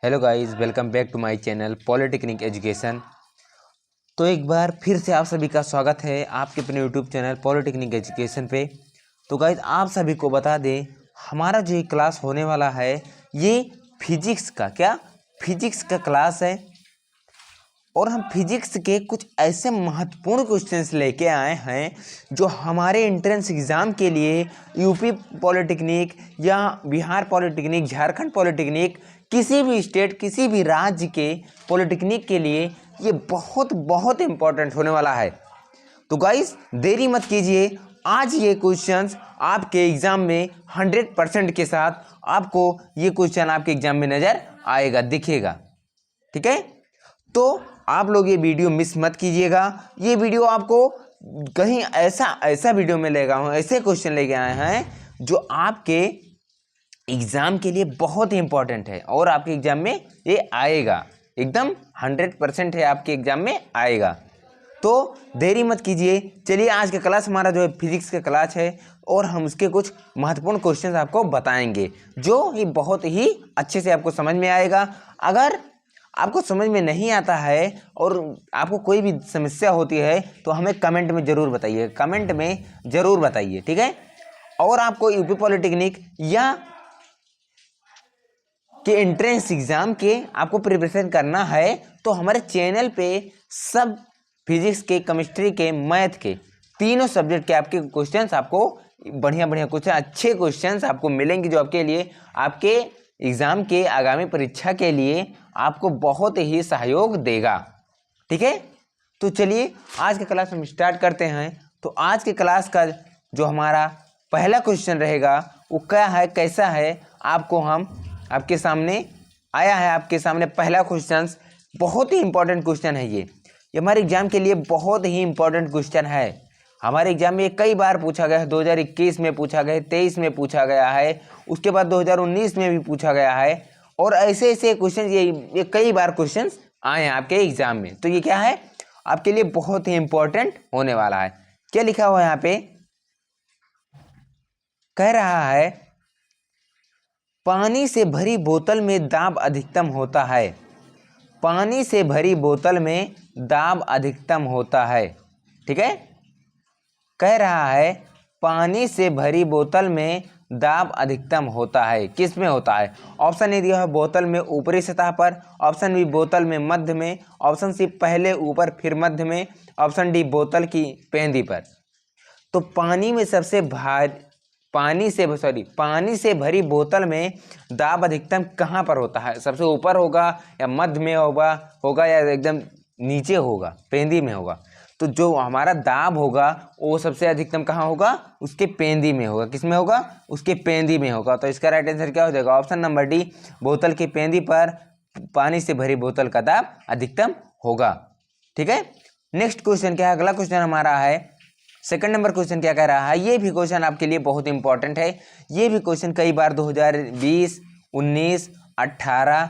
Hello guys, welcome back to my channel polytechnic education. तो एक बार फिर से आप सभी का स्वागत है आपके अपने यूट्यूब चैनल पॉलिटेक्निक एजुकेशन पे। तो गाइस आप सभी को बता दें, हमारा जो ये क्लास होने वाला है ये फिजिक्स का क्लास है। और हम फिजिक्स के कुछ ऐसे महत्वपूर्ण क्वेश्चंस लेके आए हैं जो हमारे एंट्रेंस एग्ज़ाम के लिए यूपी पॉलिटेक्निक या बिहार पॉलिटेक्निक, झारखंड पॉलिटेक्निक, किसी भी स्टेट, किसी भी राज्य के पॉलिटेक्निक के लिए ये बहुत बहुत इम्पोर्टेंट होने वाला है। तो गाइस देरी मत कीजिए, आज ये क्वेश्चंस आपके एग्ज़ाम में 100% के साथ आपको ये क्वेश्चन आपके एग्ज़ाम में नज़र आएगा, दिखेगा। ठीक है, तो आप लोग ये वीडियो मिस मत कीजिएगा। ये वीडियो आपको कहीं ऐसा वीडियो में लेगा हूँ, ऐसे क्वेश्चन लेके आए हैं जो आपके एग्ज़ाम के लिए बहुत ही इंपॉर्टेंट है और आपके एग्ज़ाम में ये आएगा, एकदम 100% है, आपके एग्ज़ाम में आएगा। तो देरी मत कीजिए, चलिए आज का क्लास हमारा जो है फिजिक्स का क्लास है और हम उसके कुछ महत्वपूर्ण क्वेश्चंस आपको बताएंगे जो ही बहुत ही अच्छे से आपको समझ में आएगा। अगर आपको समझ में नहीं आता है और आपको कोई भी समस्या होती है तो हमें कमेंट में ज़रूर बताइए, ठीक है। और आपको यूपी पॉलिटेक्निक या के एंट्रेंस एग्ज़ाम के आपको प्रिपरेशन करना है तो हमारे चैनल पे सब फिजिक्स के, केमिस्ट्री के, मैथ के, तीनों सब्जेक्ट के आपके क्वेश्चंस, आपको बढ़िया क्वेश्चन, अच्छे क्वेश्चंस आपको मिलेंगे जो आपके लिए, आपके एग्ज़ाम के आगामी परीक्षा के लिए आपको बहुत ही सहयोग देगा। ठीक है, तो चलिए आज का क्लास हम स्टार्ट करते हैं। तो आज के क्लास का जो हमारा पहला क्वेश्चन रहेगा वो क्या है, कैसा है, आपको हम आपके सामने आया है। आपके सामने पहला क्वेश्चन बहुत ही इंपॉर्टेंट क्वेश्चन है। ये हमारे एग्जाम के लिए बहुत ही इंपॉर्टेंट क्वेश्चन है। हमारे एग्जाम में कई बार पूछा गया है, 2021 में पूछा गया है, 23 में पूछा गया है, उसके बाद 2019 में भी पूछा गया है और ऐसे ऐसे क्वेश्चन ये कई बार क्वेश्चन आए हैं आपके एग्जाम में। तो ये क्या है, आपके लिए बहुत ही इंपॉर्टेंट होने वाला है। क्या लिखा हुआ है यहाँ पे, कह रहा है पानी से भरी बोतल में दाब अधिकतम होता है। पानी से भरी बोतल में दाब अधिकतम होता है। ठीक है, कह रहा है पानी से भरी बोतल में दाब अधिकतम होता है। किस में होता है? ऑप्शन ए दिया है बोतल में ऊपरी सतह पर, ऑप्शन बी बोतल में मध्य में, ऑप्शन सी पहले ऊपर फिर मध्य में, ऑप्शन डी बोतल की पेंदी पर। तो पानी से भरी बोतल में दाब अधिकतम कहाँ पर होता है? सबसे ऊपर होगा या मध्य में होगा या एकदम नीचे होगा, पेंदी में होगा? तो जो हमारा दाब होगा वो सबसे अधिकतम कहाँ होगा? उसके पेंदी में होगा। किस में होगा? उसके पेंदी में होगा। तो इसका राइट आंसर क्या हो जाएगा? ऑप्शन नंबर डी, बोतल की पेंदी पर पानी से भरी बोतल का दाब अधिकतम होगा। ठीक है, नेक्स्ट क्वेश्चन क्या है? अगला क्वेश्चन हमारा है सेकंड नंबर क्वेश्चन क्या कह रहा है? ये भी क्वेश्चन आपके लिए बहुत इंपॉर्टेंट है। ये भी क्वेश्चन कई बार 2020, 19, 18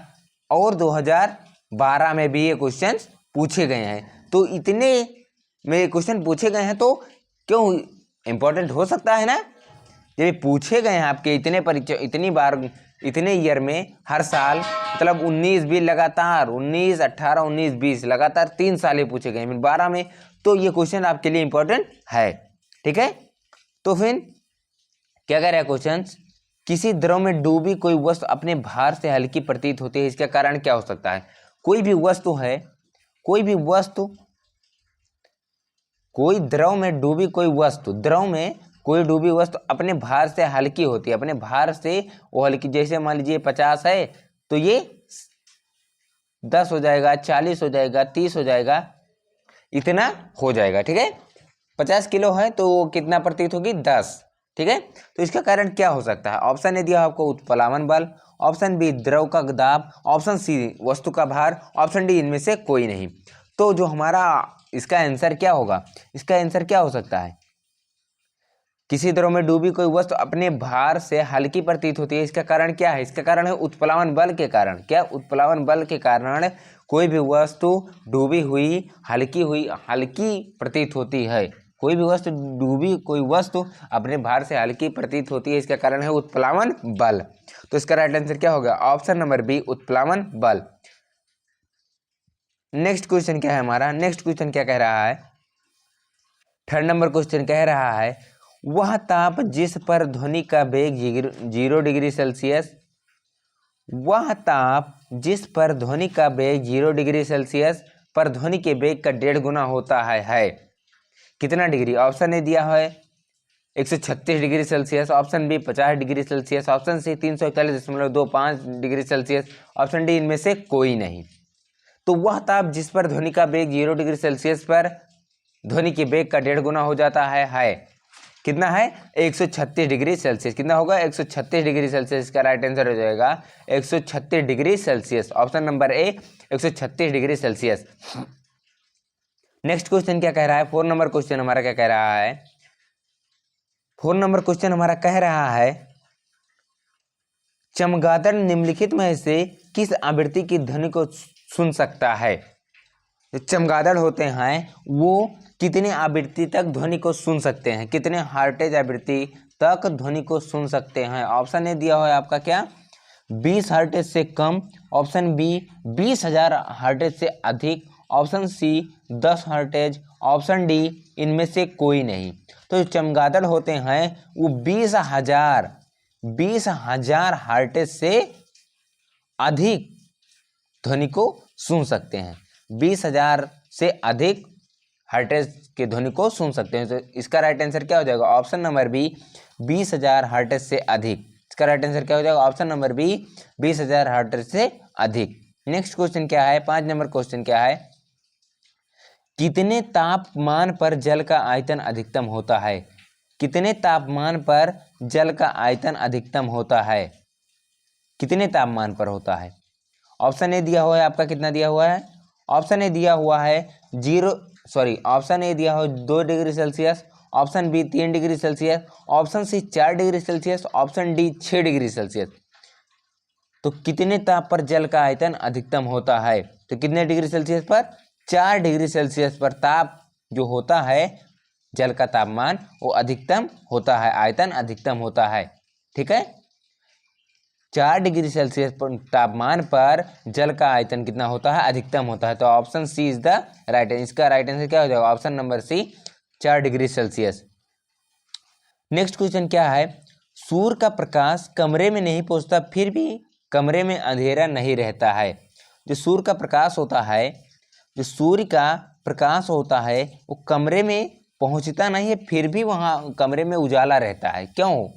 और 2012 में भी ये क्वेश्चन पूछे गए हैं। तो इतने में क्वेश्चन पूछे गए हैं तो क्यों इंपॉर्टेंट हो सकता है ना। जब ये पूछे गए हैं आपके इतने परीक्षा, इतनी बार, इतने ईयर में, हर साल, मतलब 19 भी लगातार, 19, 18, 19, 20 लगातार 3 साल ये पूछे गए हैं, 12 में, तो ये क्वेश्चन आपके लिए इंपॉर्टेंट है। ठीक है, तो फिर क्या कह रहा है क्वेश्चन? किसी द्रव में डूबी कोई वस्तु अपने भार से हल्की प्रतीत होती है, इसका कारण क्या हो सकता है? कोई भी वस्तु है, कोई द्रव में डूबी कोई डूबी वस्तु अपने भार से हल्की होती है, अपने भार से वो हल्की, जैसे मान लीजिए 50 है तो ये 10 हो जाएगा, 40 हो जाएगा, 30 हो जाएगा, इतना हो जाएगा। ठीक है, 50 किलो है तो वो कितना प्रतीत होगी? 10। ठीक है, तो इसका कारण क्या हो सकता है? ऑप्शन ए दिया आपको उत्प्लावन बल, ऑप्शन बी द्रव का दाब, ऑप्शन सी वस्तु का भार, ऑप्शन डी इनमें से कोई नहीं। तो जो हमारा इसका आंसर क्या होगा? इसका आंसर क्या हो सकता है? किसी द्रव में डूबी कोई वस्तु अपने भार से हल्की प्रतीत होती है, इसका कारण क्या है? इसका कारण है उत्प्लावन बल के कारण। क्या? उत्प्लावन बल के कारण कोई भी वस्तु डूबी हुई हल्की प्रतीत होती है। कोई भी वस्तु डूबी, कोई वस्तु अपने भार से हल्की प्रतीत होती है, इसका कारण है उत्प्लावन बल। तो इसका राइट आंसर क्या होगा? ऑप्शन नंबर बी, उत्प्लावन बल। नेक्स्ट क्वेश्चन क्या है हमारा? नेक्स्ट क्वेश्चन क्या कह रहा है? थर्ड नंबर क्वेश्चन कह रहा है वह ताप जिस पर ध्वनि का वेग 0 डिग्री सेल्सियस, वह ताप जिस पर ध्वनि का वेग 0 डिग्री सेल्सियस पर ध्वनि के वेग का 1.5 गुना होता है कितना डिग्री? ऑप्शन ए दिया है 136 degree Celsius, option B 50 degree Celsius, option C 341.25 degree Celsius, option D इनमें से कोई नहीं। तो वह ताप जिस पर ध्वनि का वेग 0 डिग्री सेल्सियस पर ध्वनि के वेग का 1.5 गुना हो जाता है कितना है? 136 डिग्री सेल्सियस। कितना होगा? 136 डिग्री सेल्सियस का राइट आंसर हो जाएगा 136 degree Celsius, option number A 136 degree Celsius. Next question क्या कह रहा है? 4 नंबर क्वेश्चन हमारा क्या कह रहा है? 4 नंबर क्वेश्चन हमारा कह रहा है चमगादड़ निम्नलिखित में से किस आवृत्ति की ध्वनि को सुन सकता है? जो चमगादड़ होते हैं वो कितने आवृत्ति तक ध्वनि को सुन सकते हैं? कितने हर्ट्ज आवृत्ति तक ध्वनि को सुन सकते हैं? ऑप्शन ए दिया हुआ है आपका क्या? 20 हर्ट्ज से कम, ऑप्शन बी 20,000 हर्ट्ज से अधिक, option C 10 hertz, option D इनमें से कोई नहीं। तो जो चमगादड़ होते हैं वो 20,000 हर्ट्ज से अधिक ध्वनि को सुन सकते हैं। 20,000 से अधिक हर्ट्ज के ध्वनि को सुन सकते हैं। तो इसका राइट आंसर क्या हो जाएगा? ऑप्शन नंबर बी 20,000 हर्ट्ज से अधिक। इसका राइट आंसर क्या हो जाएगा? ऑप्शन नंबर बी 20,000 हर्ट्ज से अधिक। नेक्स्ट क्वेश्चन क्या है? 5 नंबर क्वेश्चन क्या है? कितने तापमान पर जल का आयतन अधिकतम होता है? कितने तापमान पर जल का आयतन अधिकतम होता है? कितने तापमान पर होता है? ऑप्शन ए दिया हुआ है आपका, कितना दिया हुआ है? ऑप्शन ए दिया हुआ है ऑप्शन ए दिया हुआ 2 degree Celsius, option B 3 degree Celsius, option C 4 degree Celsius, option D 6 degree Celsius. तो कितने ताप पर जल का आयतन अधिकतम होता है? तो कितने डिग्री सेल्सियस पर? 4 डिग्री सेल्सियस पर ताप जो होता है, जल का तापमान वो अधिकतम होता है, आयतन अधिकतम होता है। ठीक है, 4 डिग्री सेल्सियस पर तापमान पर जल का आयतन कितना होता है? अधिकतम होता है। तो option C is the right answer. इसका राइट आंसर क्या हो जाएगा? Option number C 4 degree Celsius. Next question क्या है? सूर्य का प्रकाश कमरे में नहीं पहुंचता फिर भी कमरे में अंधेरा नहीं रहता है। जो सूर्य का प्रकाश होता है, जो सूर्य का प्रकाश होता है वो कमरे में पहुंचता नहीं है फिर भी वहाँ कमरे में उजाला रहता है, क्यों?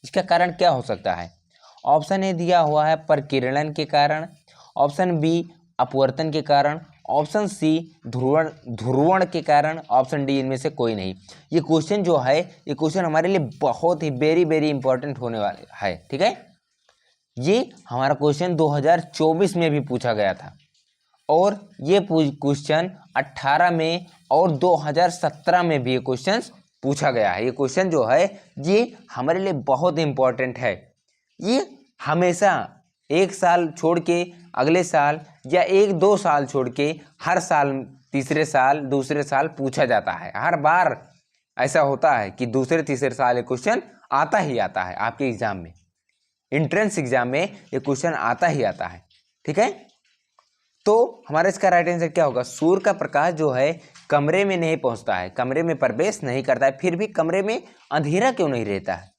इसका कारण क्या हो सकता है? ऑप्शन ए दिया हुआ है प्रकीर्णन के कारण, ऑप्शन बी अपवर्तन के कारण, ऑप्शन सी ध्रुवण के कारण, ऑप्शन डी इनमें से कोई नहीं। ये क्वेश्चन जो है, ये क्वेश्चन हमारे लिए बहुत ही वेरी वेरी इंपॉर्टेंट होने वाले है। ठीक है, ये हमारा क्वेश्चन 2024 में भी पूछा गया था और ये क्वेश्चन 18 में और 2017 में भी ये क्वेश्चन पूछा गया है। ये क्वेश्चन जो है ये हमारे लिए बहुत इंपॉर्टेंट है। ये हमेशा एक साल छोड़ के अगले साल या 1-2 साल छोड़ के हर साल, तीसरे साल, दूसरे साल पूछा जाता है। हर बार ऐसा होता है कि दूसरे तीसरे साल ये क्वेश्चन आता ही आता है। आपके एग्जाम में, एंट्रेंस एग्जाम में ये क्वेश्चन आता ही आता है। ठीक है, तो हमारा इसका राइट आंसर क्या होगा? सूर्य का प्रकाश जो है कमरे में नहीं पहुंचता है, कमरे में प्रवेश नहीं करता है, फिर भी कमरे में अंधेरा क्यों नहीं रहता है?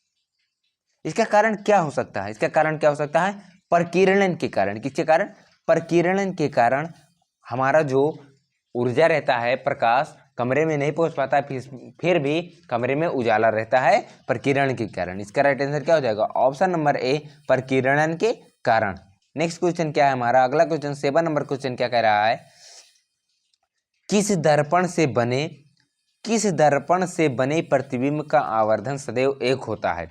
इसका कारण क्या हो सकता है? इसका कारण क्या हो सकता है? प्रकीर्णन के कारण। किसके कारण? प्रकीर्णन के कारण हमारा जो ऊर्जा रहता है, प्रकाश कमरे में नहीं पहुंच पाता है, फिर भी कमरे में उजाला रहता है प्रकीर्णन के कारण। इसका राइट आंसर क्या हो जाएगा? ऑप्शन नंबर ए प्रकीर्णन के कारण। नेक्स्ट क्वेश्चन क्या है हमारा? अगला क्वेश्चन 7 नंबर क्वेश्चन क्या कह रहा है? किस दर्पण से बने प्रतिबिंब का आवर्धन सदैव एक होता है?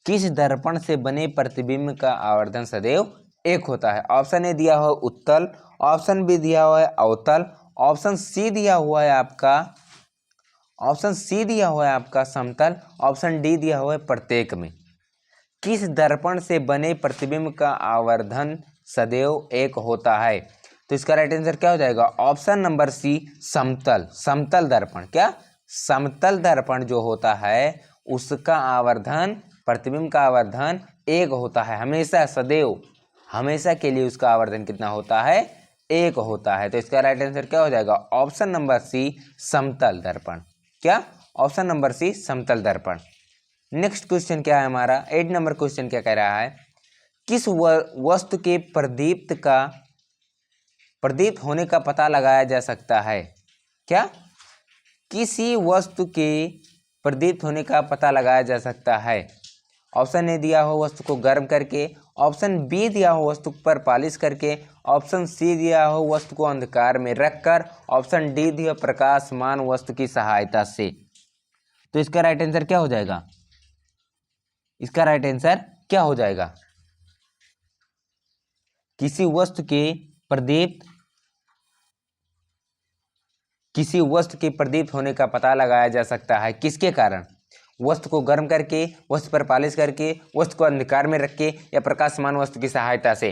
किस दर्पण से बने प्रतिबिंब का आवर्धन सदैव एक होता है? ऑप्शन ए दिया हुआ है उत्तल, ऑप्शन बी दिया हुआ है अवतल, ऑप्शन सी दिया हुआ है आपका समतल, ऑप्शन डी दिया हुआ है प्रत्येक में। किस दर्पण से बने प्रतिबिंब का आवर्धन सदैव एक होता है? तो इसका राइट आंसर क्या हो जाएगा? ऑप्शन नंबर सी समतल दर्पण। क्या? समतल दर्पण जो होता है उसका आवर्धन, प्रतिबिंब का आवर्धन 1 होता है, हमेशा सदैव, हमेशा के लिए उसका आवर्धन कितना होता है, 1 होता है। तो इसका राइट आंसर क्या हो जाएगा, ऑप्शन नंबर सी, समतल दर्पण। क्या, ऑप्शन नंबर सी, समतल दर्पण। नेक्स्ट क्वेश्चन क्या है हमारा, 8 नंबर क्वेश्चन क्या कह रहा है, किस वस्तु के प्रदीप्त होने का पता लगाया जा सकता है। क्या, किसी वस्तु के प्रदीप्त होने का पता लगाया जा सकता है। ऑप्शन ए दिया हो वस्तु को गर्म करके, ऑप्शन बी दिया हो वस्तु पर पालिश करके, ऑप्शन सी दिया हो वस्तु को अंधकार में रखकर, ऑप्शन डी दिया प्रकाशमान वस्तु की सहायता से। तो इसका राइट आंसर क्या हो जाएगा, इसका राइट आंसर क्या हो जाएगा, किसी वस्तु के प्रदीप्त होने का पता लगाया जा सकता है, किसके कारण, वस्तु को गर्म करके, वस्तु पर पालिश करके, वस्तु को अंधकार में रख के, या प्रकाशमान वस्तु की सहायता से।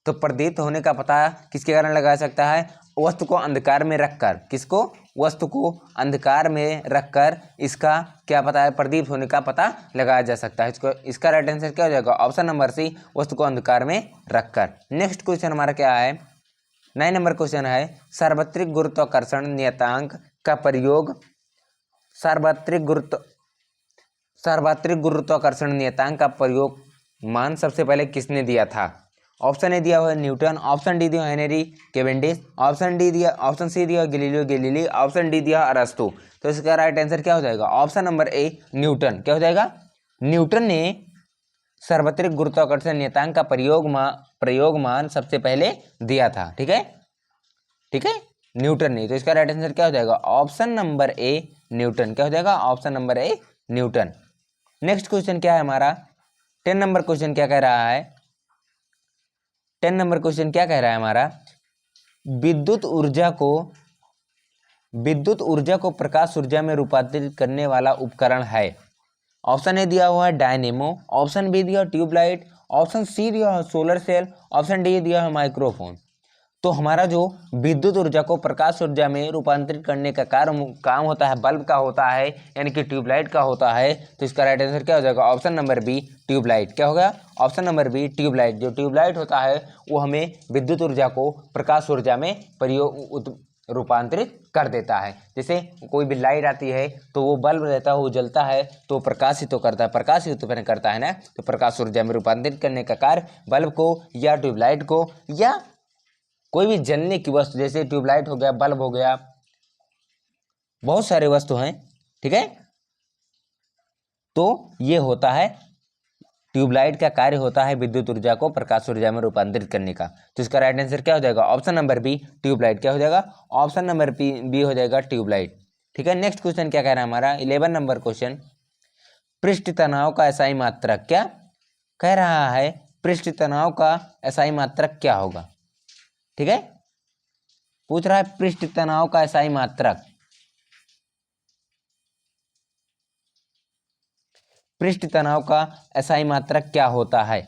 तो प्रदीप्त होने का पता किसके कारण लगाया सकता है, वस्तु को अंधकार में रखकर, किसको, वस्तु को अंधकार में रखकर इसका क्या पता है, प्रदीप्त होने का पता लगाया जा सकता है। इसका राइट आंसर क्या हो जाएगा, ऑप्शन नंबर सी, वस्तु को अंधकार में रखकर। नेक्स्ट क्वेश्चन हमारा क्या है, 9 नंबर क्वेश्चन है, सार्वत्रिक गुरुत्वाकर्षण नियतांक का प्रयोग, सार्वत्रिक गुरुत्वाकर्षण नियतांक का प्रयोग मान सबसे पहले किसने दिया था। ऑप्शन ए दिया हुआ है न्यूटन, ऑप्शन डी दिया हुआ हेनरी कैवेंडिश, ऑप्शन सी दिया गैलीलियो गैलीली, ऑप्शन डी दिया अरस्तू। तो इसका राइट आंसर क्या हो जाएगा, ऑप्शन नंबर ए, न्यूटन। क्या हो जाएगा, न्यूटन ने सार्वत्रिक गुरुत्वाकर्षण नियतांक का प्रयोग मान सबसे पहले दिया था। ठीक है, ठीक है, न्यूटन ने। तो इसका राइट आंसर क्या हो जाएगा, ऑप्शन नंबर ए, न्यूटन। क्या हो जाएगा, option number A, Newton. Next question क्या है हमारा, 10 नंबर क्वेश्चन क्या कह रहा है, 10 नंबर क्वेश्चन क्या कह रहा है हमारा, विद्युत ऊर्जा को प्रकाश ऊर्जा में रूपांतरित करने वाला उपकरण है। ऑप्शन ए दिया हुआ है डायनेमो, ऑप्शन बी दिया ट्यूबलाइट, ऑप्शन सी दिया है सोलर सेल, ऑप्शन डी दिया है माइक्रोफोन। तो हमारा जो विद्युत ऊर्जा को प्रकाश ऊर्जा में रूपांतरित करने का काम होता है, बल्ब का होता है, यानी कि ट्यूबलाइट का होता है। तो इसका राइट आंसर क्या हो जाएगा, ऑप्शन नंबर बी, ट्यूबलाइट। क्या होगा, ऑप्शन नंबर बी, ट्यूबलाइट। जो ट्यूबलाइट होता है वो हमें विद्युत ऊर्जा को प्रकाश ऊर्जा में रूपांतरित कर देता है। जैसे कोई भी लाइट आती है तो वो बल्ब रहता है, वो जलता है तो प्रकाशित तो करता है, प्रकाशित उत्पन्न करता है ना। तो प्रकाश ऊर्जा में रूपांतरित करने का कार्य बल्ब को या ट्यूबलाइट को या कोई भी जलने की वस्तु, जैसे ट्यूबलाइट हो गया, बल्ब हो गया, बहुत सारे वस्तु हैं। ठीक है, तो ये होता है, ट्यूबलाइट का कार्य होता है विद्युत ऊर्जा को प्रकाश ऊर्जा में रूपांतरित करने का। तो इसका राइट आंसर क्या हो जाएगा, ऑप्शन नंबर बी, ट्यूबलाइट। क्या हो जाएगा, ऑप्शन नंबर बी हो जाएगा, ट्यूबलाइट। ठीक है, नेक्स्ट क्वेश्चन क्या कह रहा है हमारा, 11 नंबर क्वेश्चन, पृष्ठ तनाव का एसआई मात्रक। क्या कह रहा है, पृष्ठ तनाव का एसआई मात्रक क्या होगा। ठीक है, पूछ रहा है पृष्ठ तनाव का एसआई मात्रक, पृष्ठ तनाव का एसआई मात्रक क्या होता है।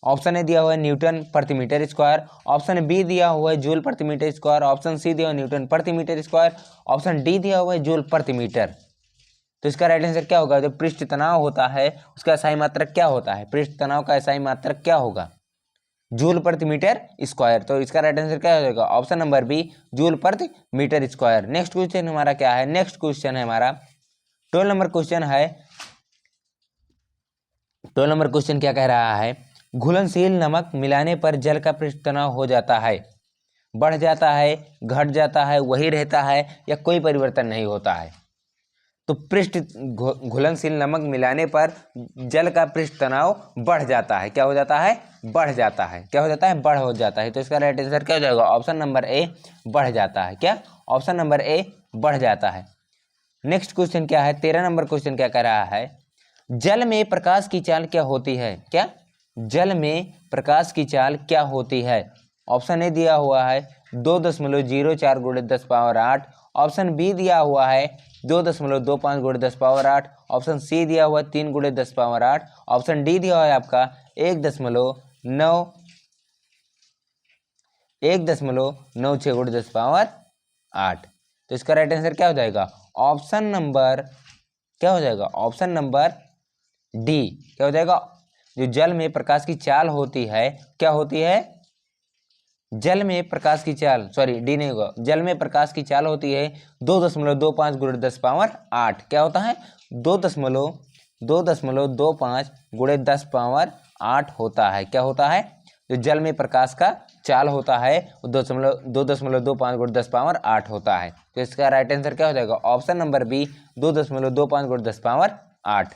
ऑप्शन ए दिया हुआ है न्यूटन प्रति मीटर स्क्वायर, ऑप्शन बी दिया हुआ है जूल प्रति मीटर स्क्वायर, ऑप्शन सी दिया हुआ है न्यूटन प्रति मीटर स्क्वायर, ऑप्शन डी दिया हुआ है जूल प्रति मीटर। तो इसका राइट आंसर क्या होगा, जो पृष्ठ तनाव होता है उसका एसआई मात्रक क्या होता है, पृष्ठ तनाव का एसआई मात्रक क्या होगा, जूल प्रति मीटर स्क्वायर। तो इसका राइट आंसर क्या हो जाएगा, ऑप्शन नंबर बी, जूल प्रति मीटर स्क्वायर। नेक्स्ट क्वेश्चन हमारा क्या है, नेक्स्ट क्वेश्चन है हमारा 12 नंबर क्वेश्चन है। 12 नंबर क्वेश्चन क्या कह रहा है, घुलनशील नमक मिलाने पर जल का पृष्ठ तनाव हो जाता है, बढ़ जाता है, घट जाता है, वही रहता है, या कोई परिवर्तन नहीं होता है। तो घुलनशील नमक मिलाने पर जल का पृष्ठ तनाव बढ़ जाता है। क्या हो जाता है, बढ़ जाता है। क्या हो जाता है, बढ़ हो जाता है। तो इसका राइट आंसर क्या हो जाएगा, ऑप्शन नंबर ए, बढ़ जाता है। क्या, ऑप्शन नंबर ए, बढ़ जाता है। नेक्स्ट क्वेश्चन क्या है, 13 नंबर क्वेश्चन क्या कह रहा है, जल में प्रकाश की चाल क्या होती है। क्या, जल में प्रकाश की चाल क्या होती है। ऑप्शन ए दिया हुआ है 2.04 × 10⁸, ऑप्शन बी दिया हुआ है 2.25 × 10⁸, ऑप्शन सी दिया हुआ है 3 × 10⁸, ऑप्शन डी दिया हुआ है आपका 1.96 × 10⁸। तो इसका राइट आंसर क्या हो जाएगा? ऑप्शन नंबर क्या हो जाएगा? ऑप्शन नंबर डी क्या हो जाएगा? जो जल में प्रकाश की चाल होती है, क्या होती है? जल में प्रकाश की चाल, सॉरी डी नहीं होगा, जल में प्रकाश की चाल होती है 2.25 गुणे 10 पावर 8। क्या होता है? 2.25 गुणे 10 पावर 8 होता है। क्या होता है? जो जल में प्रकाश का चाल होता है वो 2.25 गुणे 10 पावर 8 होता है। तो इसका राइट आंसर क्या हो जाएगा? ऑप्शन नंबर बी 2.25 गुणे 10 पावर 8।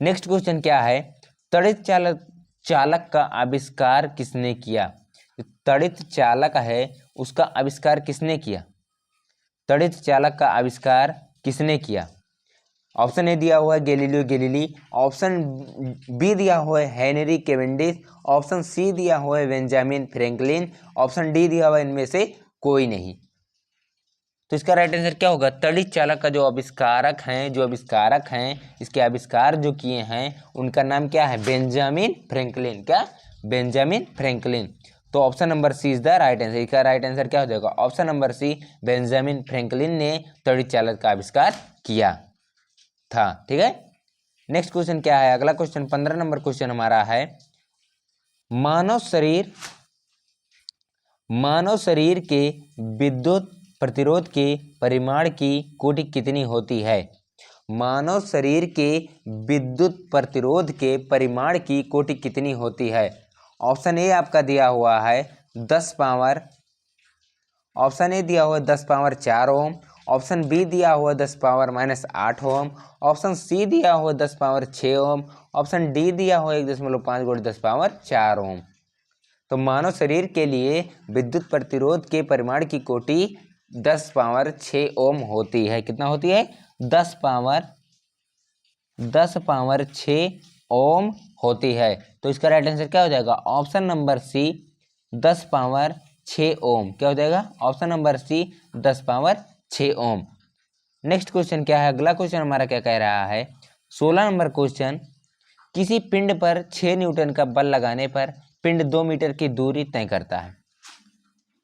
नेक्स्ट क्वेश्चन क्या है? तड़ित चालक का आविष्कार किसने किया? तड़ित चालक है उसका आविष्कार किसने किया? तड़ित चालक का आविष्कार किसने किया? ऑप्शन ए दिया हुआ है गैलीलियो गैलीली, ऑप्शन बी दिया हुआ है हेनरी कैवेंडिश, ऑप्शन सी दिया हुआ है बेंजामिन फ्रैंकलिन, ऑप्शन डी दिया हुआ है इनमें से कोई नहीं। तो इसका राइट आंसर क्या होगा? तड़ित चालक का जो आविष्कारक हैं, इसके आविष्कार जो किए हैं उनका नाम क्या है? Benjamin Franklin. क्या? Benjamin Franklin. तो option number C is the right answer. इसका राइट आंसर क्या हो जाएगा? Option number C, Benjamin Franklin ने तड़ित चालक का आविष्कार किया था। ठीक है, नेक्स्ट क्वेश्चन क्या है? अगला क्वेश्चन 15 नंबर क्वेश्चन हमारा है, मानव शरीर के विद्युत प्रतिरोध के परिमाण की कोटि कितनी होती है? मानव शरीर के विद्युत प्रतिरोध के परिमाण की कोटि कितनी होती है? ऑप्शन ए आपका दिया हुआ है 10 पावर, ऑप्शन ए दिया हुआ है 10 पावर 4 ओम, ऑप्शन बी दिया हुआ 10 पावर -8 ओम, ऑप्शन सी दिया हुआ 10 पावर 6 ओम, ऑप्शन डी दिया हुआ 1.5 गुणे 10 पावर 4 ओम। तो मानव शरीर के लिए विद्युत प्रतिरोध के परिमाण की कोटि 10 पावर 6 ओम होती है। कितना होती है? 10 पावर 6 ओम होती है। तो इसका राइट आंसर क्या हो जाएगा? ऑप्शन नंबर सी 10 पावर 6 ओम। क्या हो जाएगा? ऑप्शन नंबर सी 10 पावर 6 ओम। नेक्स्ट क्वेश्चन क्या है? अगला क्वेश्चन हमारा क्या कह रहा है? 16 नंबर क्वेश्चन, किसी पिंड पर 6 न्यूटन का बल लगाने पर पिंड 2 मीटर की दूरी तय करता है।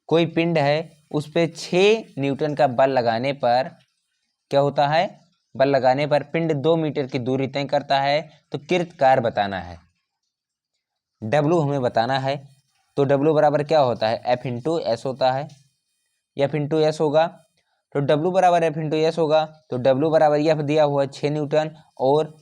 कोई पिंड है उस पर 6 न्यूटन का बल लगाने पर क्या होता है? बल लगाने पर पिंड 2 मीटर की दूरी तय करता है। तो कृत कार्य बताना है, W हमें बताना है। तो W बराबर क्या होता है? F इंटू एस होता है, F इंटू एस होगा। तो W बराबर F इंटू एस होगा। तो W बराबर F दिया हुआ है 6 न्यूटन और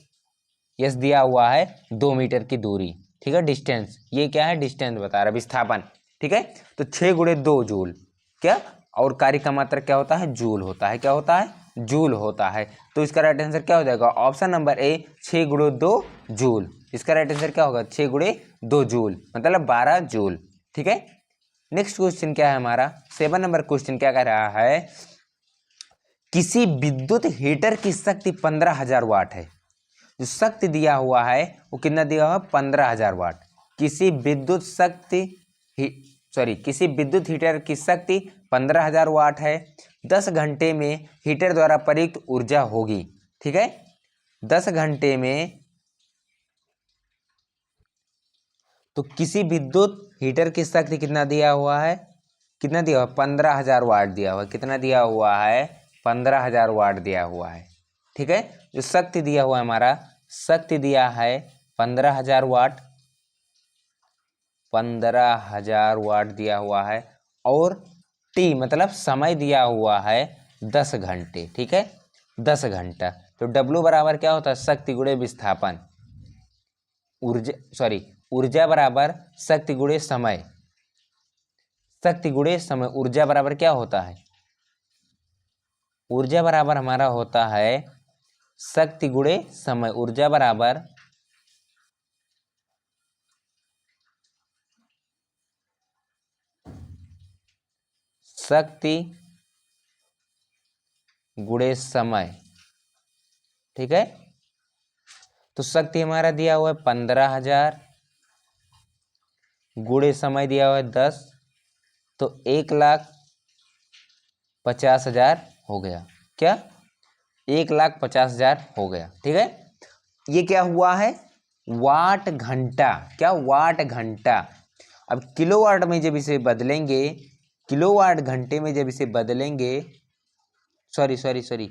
एस दिया हुआ है 2 मीटर की दूरी। ठीक है, डिस्टेंस, ये क्या है? डिस्टेंस बता रहा है, विस्थापन। ठीक है, तो 6 गुणे 2 जूल। क्या? और कार्य का मात्रा क्या होता है? जूल होता है। क्या होता है? जूल होता है। तो इसका राइट आंसर क्या हो जाएगा? ऑप्शन नंबर ए 6 गुणे 2 जूल। इसका राइट आंसर क्या होगा? 6 गुणे 2 जूल मतलब 12 जूल। ठीक है, नेक्स्ट क्वेश्चन क्या है हमारा? 7 नंबर क्वेश्चन क्या कह रहा है? किसी विद्युत हीटर की शक्ति 15,000 वाट है। जो शक्ति दिया हुआ है वो कितना दिया हुआ है? 15,000 वाट। किसी विद्युत हीटर की शक्ति 15,000 वाट है। 10 घंटे में हीटर द्वारा प्रयुक्त ऊर्जा होगी। ठीक है, 10 घंटे में, तो किसी विद्युत हीटर की शक्ति कितना दिया हुआ है? कितना दिया हुआ है? 15,000 वाट दिया हुआ है। कितना दिया हुआ है? 15,000 वाट दिया हुआ है। ठीक है, जो शक्ति दिया हुआ है हमारा, शक्ति दिया है 15,000 वाट, 15,000 वाट दिया हुआ है। और टी मतलब समय दिया हुआ है 10 घंटे। ठीक है, 10 घंटा। तो डब्ल्यू बराबर क्या होता है? शक्ति गुणे विस्थापन, ऊर्जा बराबर शक्ति गुणे समय। शक्ति गुणे समय, ऊर्जा बराबर क्या होता है? ऊर्जा बराबर हमारा होता है शक्ति गुणे समय। ऊर्जा बराबर शक्ति गुणे समय। ठीक है, तो शक्ति हमारा दिया हुआ है 15,000, गुणे समय दिया हुआ है 10, तो 1,50,000 हो गया। क्या? 1,50,000 हो गया। ठीक है, ये क्या हुआ है? वाट घंटा। क्या? वाट घंटा। अब किलोवाट में जब इसे बदलेंगे किलोवाट घंटे में जब इसे बदलेंगे, सॉरी सॉरी सॉरी,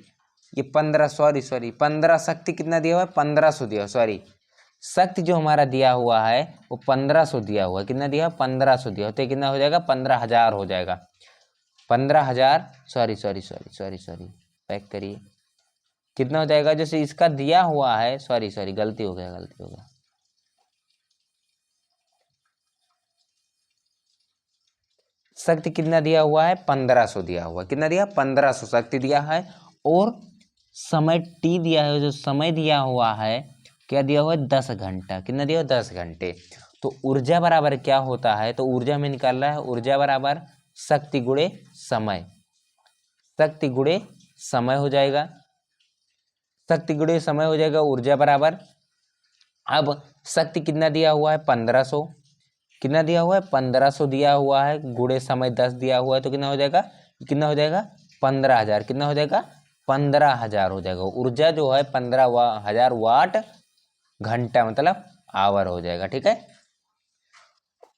ये 15, सॉरी 15 शक्ति कितना दिया हुआ है, 1500 दिया, सॉरी शक्ति जो हमारा दिया हुआ है वो 1500 दिया हुआ है। कितना दिया, 1500 दिया, तो कितना हो जाएगा, 15,000 हो जाएगा। 15,000, सॉरी पैक करिए, कितना हो जाएगा, जैसे इसका दिया हुआ है, सॉरी गलती हो गया। शक्ति कितना दिया हुआ है, 1500 दिया हुआ है। कितना दिया, 1500 शक्ति दिया है। और समय टी दिया है, जो समय दिया हुआ है क्या दिया हुआ है, 10 घंटा। कितना दिया हुआ, 10 घंटे। तो ऊर्जा बराबर क्या होता है, तो ऊर्जा में निकाल रहा है, ऊर्जा बराबर शक्ति गुणे समय, शक्ति गुणे समय हो जाएगा, शक्ति गुणे समय हो जाएगा, ऊर्जा बराबर। अब शक्ति कितना दिया हुआ है, 1500, कितना दिया हुआ है, 1500 दिया हुआ है, गुणे समय 10 दिया हुआ है, तो कितना हो जाएगा, 15,000। कितना हो जाएगा, 15,000 हो जाएगा। ऊर्जा जो है 15,000 वाट घंटा, मतलब आवर हो जाएगा। ठीक है,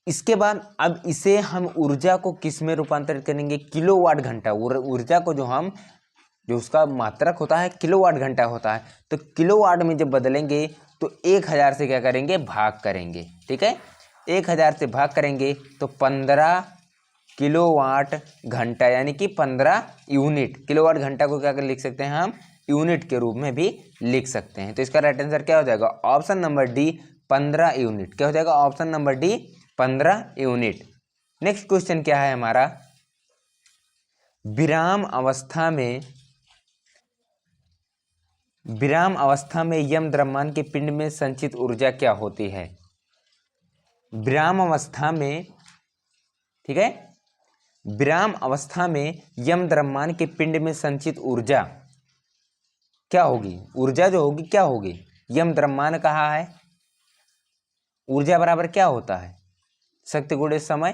इसके बाद अब इसे हम ऊर्जा को किस में रूपांतरित करेंगे, किलोवाट घंटा। ऊर्जा को जो उसका मात्रक होता है किलोवाट घंटा होता है, तो किलोवाट में जब बदलेंगे तो 1000 से क्या करेंगे, भाग करेंगे। ठीक है, 1000 से भाग करेंगे तो 15 किलोवाट घंटा, यानी कि 15 यूनिट। किलोवाट घंटा को क्या कर लिख सकते हैं हम, यूनिट के रूप में भी लिख सकते हैं। तो इसका राइट आंसर क्या हो जाएगा, ऑप्शन नंबर डी, 15 यूनिट। क्या हो जाएगा, option number D, 15 unit. Next question क्या है हमारा, विराम अवस्था में यम द्रव्यमान के पिंड में संचित ऊर्जा क्या होती है। विराम अवस्था में, ठीक है, विराम अवस्था में यम द्रव्यमान के पिंड में संचित ऊर्जा क्या होगी, ऊर्जा जो होगी क्या होगी, यम द्रव्यमान कहा है, ऊर्जा बराबर क्या होता है, शक्ति गुणे समय,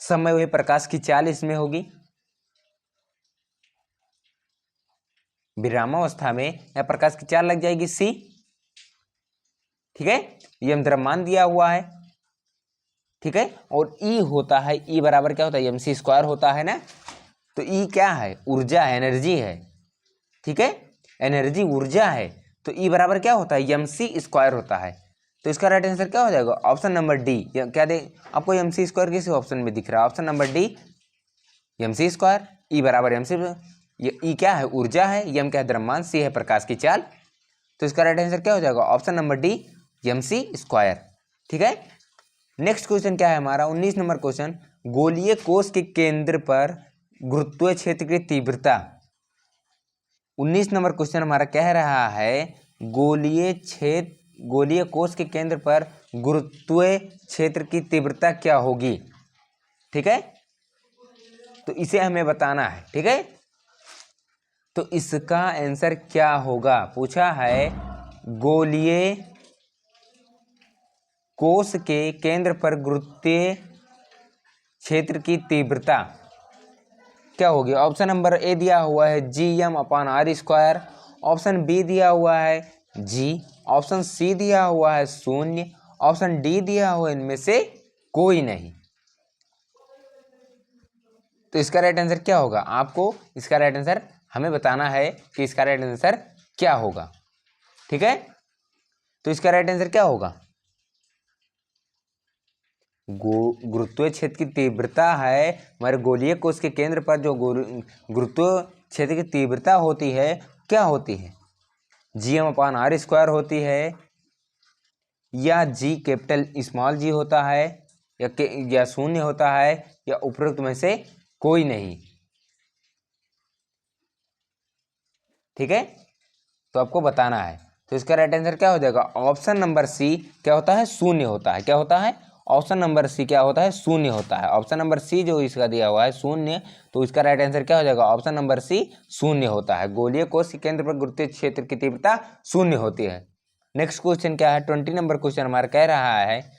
समय वही प्रकाश की चाल इसमें होगी। विरामावस्था में या प्रकाश की चाल लग जाएगी सी। ठीक है, यम द्रव्यमान दिया हुआ है। ठीक है, और ई होता है, ई बराबर क्या होता है, mc स्क्वायर होता है ना। तो ई क्या है, ऊर्जा है, एनर्जी है। ठीक है, एनर्जी ऊर्जा है, तो ई बराबर क्या होता है, mc स्क्वायर होता है। तो इसका राइट आंसर क्या हो जाएगा, ऑप्शन नंबर डी। क्या दे आपको, mc स्क्वायर किस ऑप्शन में दिख रहा है, option number D, mc square. E बराबर mc, ये ई क्या है, ऊर्जा है, यम क्या है, द्रव्यमान, सी है प्रकाश की चाल। तो इसका राइट आंसर क्या हो जाएगा, option number D, mc square. ठीक है, नेक्स्ट क्वेश्चन क्या है हमारा, 19 नंबर क्वेश्चन, गोलीय कोश के केंद्र पर गुरुत्वीय क्षेत्र की तीव्रता। 19 नंबर क्वेश्चन हमारा कह रहा है गोलीय कोश के केंद्र पर गुरुत्वीय क्षेत्र की तीव्रता क्या होगी। ठीक है, तो इसे हमें बताना है। ठीक है, तो इसका आंसर क्या होगा, पूछा है गोलीय कोश के केंद्र पर गुरुत्वीय क्षेत्र की तीव्रता क्या होगी। ऑप्शन नंबर ए दिया हुआ है Gm/r², ऑप्शन बी दिया हुआ है जी, ऑप्शन सी दिया हुआ है 0, ऑप्शन डी दिया हुआ है इनमें से कोई नहीं। तो इसका राइट आंसर क्या होगा, आपको इसका राइट आंसर हमें बताना है कि इसका राइट आंसर क्या होगा। ठीक है, तो इसका राइट आंसर क्या होगा, गुरुत्वीय क्षेत्र की तीव्रता है हमारे गोलीय कोश के केंद्र पर, जो गुरुत्वीय क्षेत्र की तीव्रता होती है क्या होती है, Gm/r² होती है, या जी कैपिटल स्मॉल जी होता है, या 0 होता है, या उपरोक्त में से कोई नहीं। ठीक है, तो आपको बताना है। तो इसका राइट आंसर क्या हो जाएगा, ऑप्शन नंबर सी क्या होता है, 0 होता है। क्या होता है, ऑप्शन नंबर सी क्या होता है, 0 होता है। ऑप्शन नंबर सी जो इसका दिया हुआ है 0, तो इसका राइट आंसर क्या हो जाएगा, ऑप्शन नंबर सी 0 होता है। गोलीय कोश के केंद्र पर गुरुत्वीय क्षेत्र की तीव्रता 0 होती है। नेक्स्ट क्वेश्चन क्या है, 20 नंबर क्वेश्चन हमारा कह रहा है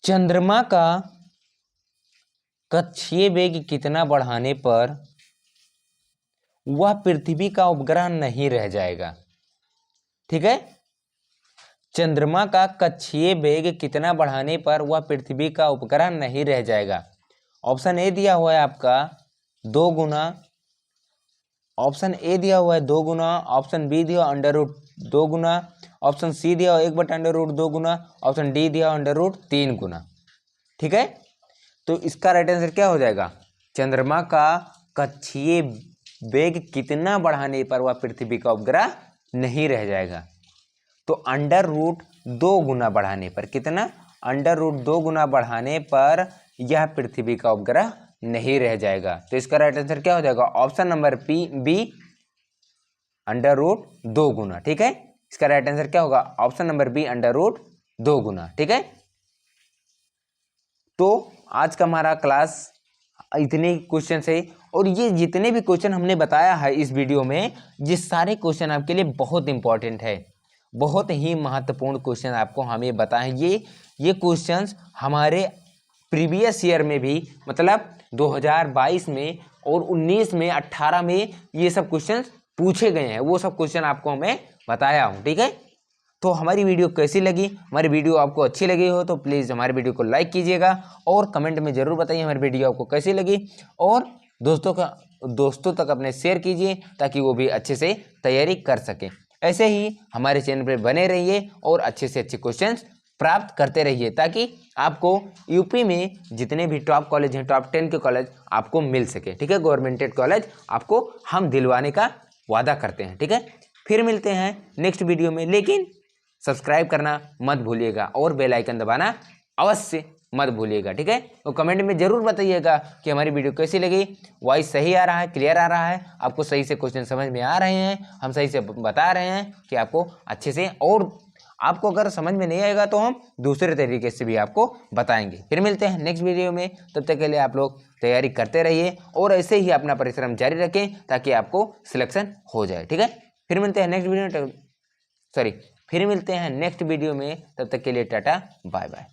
चंद्रमा का कक्षीय वेग कितना बढ़ाने पर वह पृथ्वी का उपग्रह नहीं रह जाएगा। ठीक है, चंद्रमा का कक्षीय वेग कितना बढ़ाने पर वह पृथ्वी का उपग्रह नहीं रह जाएगा। ऑप्शन ए दिया हुआ है आपका 2 गुना, ऑप्शन ए दिया हुआ है 2 गुना, ऑप्शन बी दिया √2 गुना, ऑप्शन सी दिया हुआ 1/√2 गुना, ऑप्शन डी दिया √3 गुना। ठीक है, तो इसका राइट आंसर क्या हो जाएगा? चंद्रमा का कक्षीय वेग कितना बढ़ाने पर वह पृथ्वी का उपग्रह नहीं रह जाएगा। तो √2 गुना बढ़ाने पर, कितना? √2 गुना बढ़ाने पर यह पृथ्वी का उपग्रह नहीं रह जाएगा। तो इसका राइट आंसर क्या हो जाएगा? ऑप्शन नंबर बी √2 गुना। ठीक है, इसका राइट आंसर क्या होगा? ऑप्शन नंबर बी √2 गुना। ठीक है, तो आज का हमारा क्लास इतने क्वेश्चन है, और ये जितने भी क्वेश्चन हमने बताया है इस वीडियो में, ये सारे क्वेश्चन आपके लिए बहुत इंपॉर्टेंट है, बहुत ही महत्वपूर्ण क्वेश्चन आपको हमें बताएं। ये क्वेश्चंस हमारे प्रीवियस ईयर में भी, मतलब 2022 में और 19 में, 18 में ये सब क्वेश्चंस पूछे गए हैं, वो सब क्वेश्चन आपको मैं बताया हूँ। ठीक है, तो हमारी वीडियो कैसी लगी? हमारी वीडियो आपको अच्छी लगी हो तो प्लीज़ हमारी वीडियो को लाइक कीजिएगा और कमेंट में ज़रूर बताइए हमारी वीडियो आपको कैसी लगी, और दोस्तों तक अपने शेयर कीजिए ताकि वो भी अच्छे से तैयारी कर सकें। ऐसे ही हमारे चैनल पर बने रहिए और अच्छे से अच्छे क्वेश्चंस प्राप्त करते रहिए, ताकि आपको यूपी में जितने भी टॉप कॉलेज हैं, टॉप 10 के कॉलेज आपको मिल सके। ठीक है, गवर्नमेंटेड कॉलेज आपको हम दिलवाने का वादा करते हैं। ठीक है, फिर मिलते हैं नेक्स्ट वीडियो में, लेकिन सब्सक्राइब करना मत भूलिएगा और बेल आइकन दबाना अवश्य मत भूलिएगा। ठीक है, तो कमेंट में जरूर बताइएगा कि हमारी वीडियो कैसी लगी, वॉइस सही आ रहा है, क्लियर आ रहा है, आपको सही से क्वेश्चन समझ में आ रहे हैं, हम सही से बता रहे हैं कि आपको अच्छे से, और आपको अगर समझ में नहीं आएगा तो हम दूसरे तरीके से भी आपको बताएंगे। फिर मिलते हैं नेक्स्ट वीडियो में, तब तक के लिए आप लोग तैयारी करते रहिए और ऐसे ही अपना परिश्रम जारी रखें ताकि आपको सिलेक्शन हो जाए। ठीक है, फिर मिलते हैं नेक्स्ट वीडियो में, तब तक के लिए टाटा बाय बाय।